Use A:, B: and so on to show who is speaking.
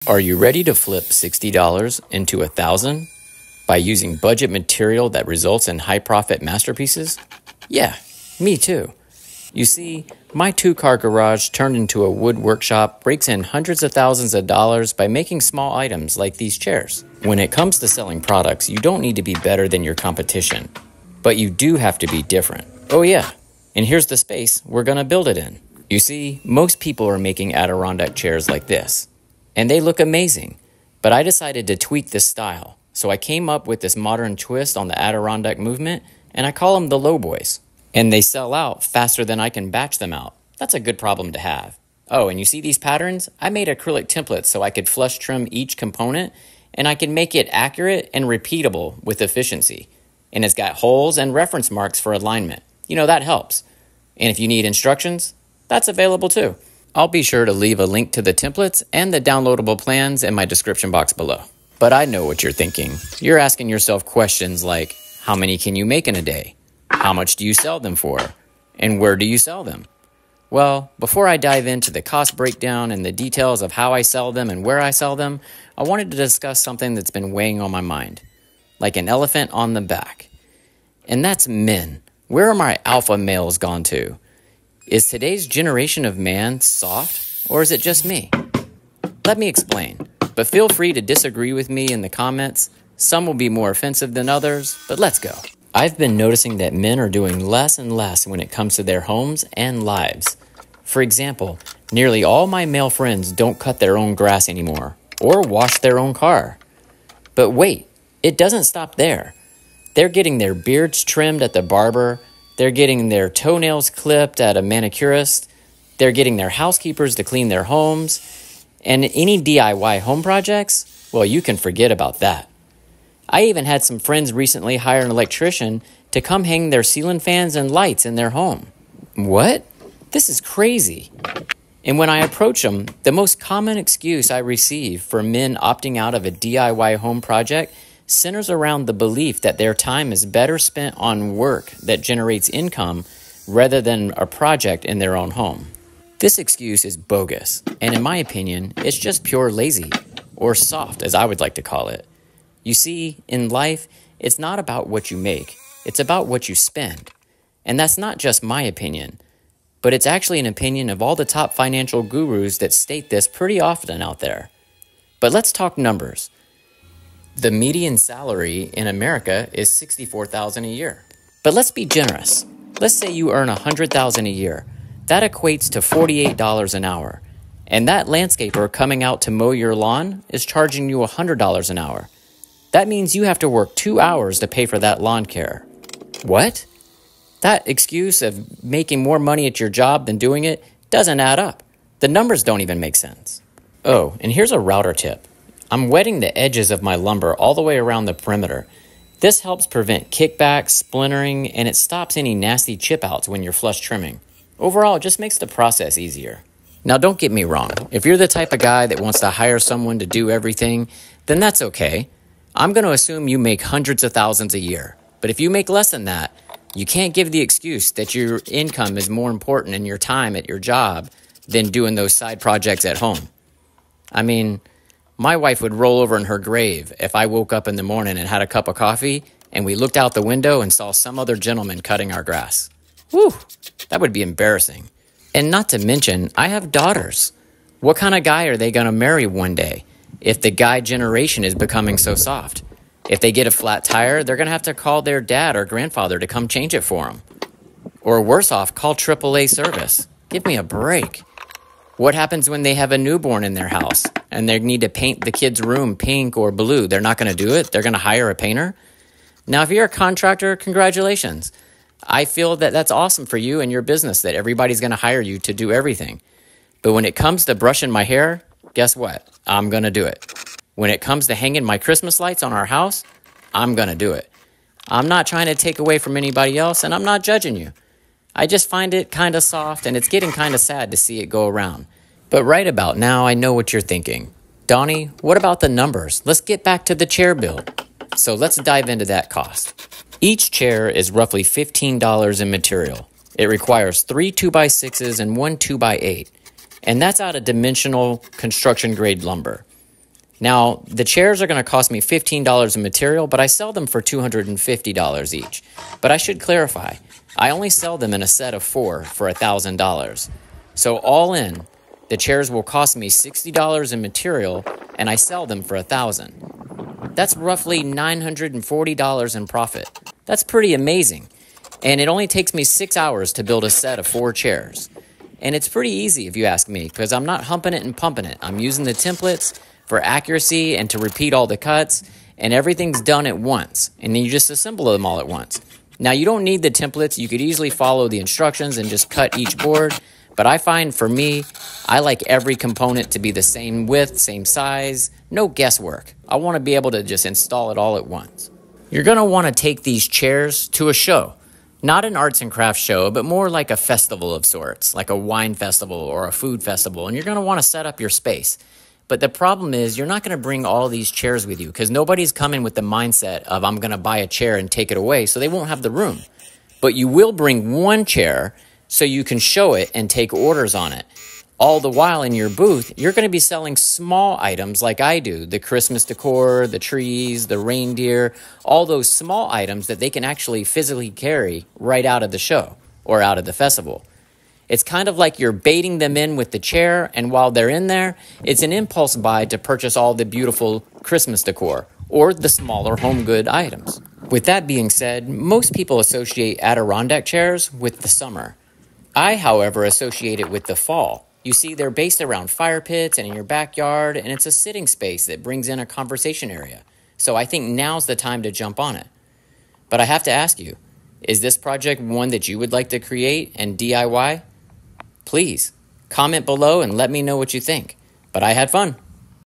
A: Are you ready to flip $60 into $1,000 by using budget material that results in high-profit masterpieces? Yeah, me too. You see, my two-car garage turned into a wood workshop rakes in hundreds of thousands of dollars by making small items like these chairs. When it comes to selling products, you don't need to be better than your competition, but you do have to be different. Oh yeah, and here's the space we're gonna build it in. You see, most people are making Adirondack chairs like this, and they look amazing, but I decided to tweak this style, so I came up with this modern twist on the Adirondack movement, and I call them the low boys. And they sell out faster than I can batch them out. That's a good problem to have. Oh, and you see these patterns? I made acrylic templates so I could flush trim each component, and I can make it accurate and repeatable with efficiency. And it's got holes and reference marks for alignment. You know, that helps. And if you need instructions, that's available too. I'll be sure to leave a link to the templates and the downloadable plans in my description box below. But I know what you're thinking. You're asking yourself questions like, how many can you make in a day? How much do you sell them for? And where do you sell them? Well, before I dive into the cost breakdown and the details of how I sell them and where I sell them, I wanted to discuss something that's been weighing on my mind, like an elephant on the back. And that's men. Where are my alpha males gone to? Is today's generation of man soft, or is it just me? Let me explain, but feel free to disagree with me in the comments. Some will be more offensive than others, but let's go. I've been noticing that men are doing less and less when it comes to their homes and lives. For example, nearly all my male friends don't cut their own grass anymore or wash their own car. But wait, it doesn't stop there. They're getting their beards trimmed at the barber, they're getting their toenails clipped at a manicurist, they're getting their housekeepers to clean their homes, and any DIY home projects, well, you can forget about that. I even had some friends recently hire an electrician to come hang their ceiling fans and lights in their home. What? This is crazy. And when I approach them, the most common excuse I receive for men opting out of a DIY home project centers around the belief that their time is better spent on work that generates income rather than a project in their own home. This excuse is bogus, and in my opinion, it's just pure lazy, or soft as I would like to call it. You see, in life, it's not about what you make, it's about what you spend. And that's not just my opinion, but it's actually an opinion of all the top financial gurus that state this pretty often out there. But let's talk numbers. The median salary in America is $64,000 a year. But let's be generous. Let's say you earn $100,000 a year. That equates to $48 an hour. And that landscaper coming out to mow your lawn is charging you $100 an hour. That means you have to work 2 hours to pay for that lawn care. What? That excuse of making more money at your job than doing it doesn't add up. The numbers don't even make sense. Oh, and here's a router tip. I'm wetting the edges of my lumber all the way around the perimeter. This helps prevent kickbacks, splintering, and it stops any nasty chip outs when you're flush trimming. Overall, it just makes the process easier. Now, don't get me wrong. If you're the type of guy that wants to hire someone to do everything, then that's okay. I'm going to assume you make hundreds of thousands a year. But if you make less than that, you can't give the excuse that your income is more important in your time at your job than doing those side projects at home. I mean, my wife would roll over in her grave if I woke up in the morning and had a cup of coffee and we looked out the window and saw some other gentleman cutting our grass. Whew, that would be embarrassing. And not to mention, I have daughters. What kind of guy are they going to marry one day? If the guy generation is becoming so soft. If they get a flat tire, they're going to have to call their dad or grandfather to come change it for them. Or worse off, call AAA service. Give me a break. What happens when they have a newborn in their house and they need to paint the kid's room pink or blue? They're not going to do it. They're going to hire a painter. Now, if you're a contractor, congratulations. I feel that that's awesome for you and your business that everybody's going to hire you to do everything. But when it comes to brushing my hair, guess what? I'm going to do it. When it comes to hanging my Christmas lights on our house, I'm going to do it. I'm not trying to take away from anybody else, and I'm not judging you. I just find it kind of soft, and it's getting kind of sad to see it go around. But right about now, I know what you're thinking. Donnie, what about the numbers? Let's get back to the chair build. So let's dive into that cost. Each chair is roughly $15 in material. It requires 3 2x6s and 1 2x8. And that's out of dimensional construction grade lumber. Now, the chairs are going to cost me $15 in material, but I sell them for $250 each. But I should clarify, I only sell them in a set of 4 for $1,000. So all in, the chairs will cost me $60 in material, and I sell them for $1,000. That's roughly $940 in profit. That's pretty amazing. And it only takes me 6 hours to build a set of 4 chairs. And it's pretty easy if you ask me, because I'm not humping it and pumping it. I'm using the templates for accuracy and to repeat all the cuts, and everything's done at once. And then you just assemble them all at once. Now, you don't need the templates. You could easily follow the instructions and just cut each board. But I find for me, I like every component to be the same width, same size, no guesswork. I want to be able to just install it all at once. You're going to want to take these chairs to a show. Not an arts and crafts show, but more like a festival of sorts, like a wine festival or a food festival. And you're going to want to set up your space. But the problem is you're not going to bring all these chairs with you because nobody's coming with the mindset of I'm going to buy a chair and take it away, so they won't have the room. But you will bring one chair so you can show it and take orders on it. All the while in your booth, you're going to be selling small items like I do, the Christmas decor, the trees, the reindeer, all those small items that they can actually physically carry right out of the show or out of the festival. It's kind of like you're baiting them in with the chair, and while they're in there, it's an impulse buy to purchase all the beautiful Christmas decor or the smaller home good items. With that being said, most people associate Adirondack chairs with the summer. I, however, associate it with the fall. You see, they're based around fire pits and in your backyard, and it's a sitting space that brings in a conversation area. So I think now's the time to jump on it. But I have to ask you, is this project one that you would like to create and DIY? Please, comment below and let me know what you think. But I had fun.